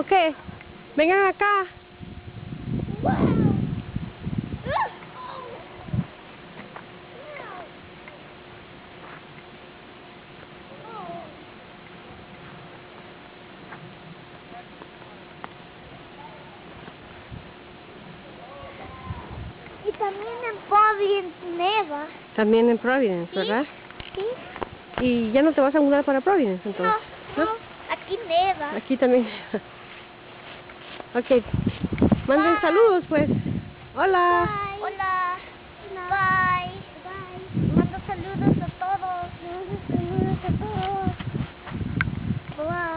Ok, vengan acá. Y también en Providence neva. También en Providence, ¿verdad? Sí. ¿Y ya no te vas a mudar para Providence entonces? No, aquí neva. Aquí también. Ok, manden Bye. saludos pues. Hola. Bye. Hola. Bye. Bye. Mando saludos a todos. Saludos a todos. Bye.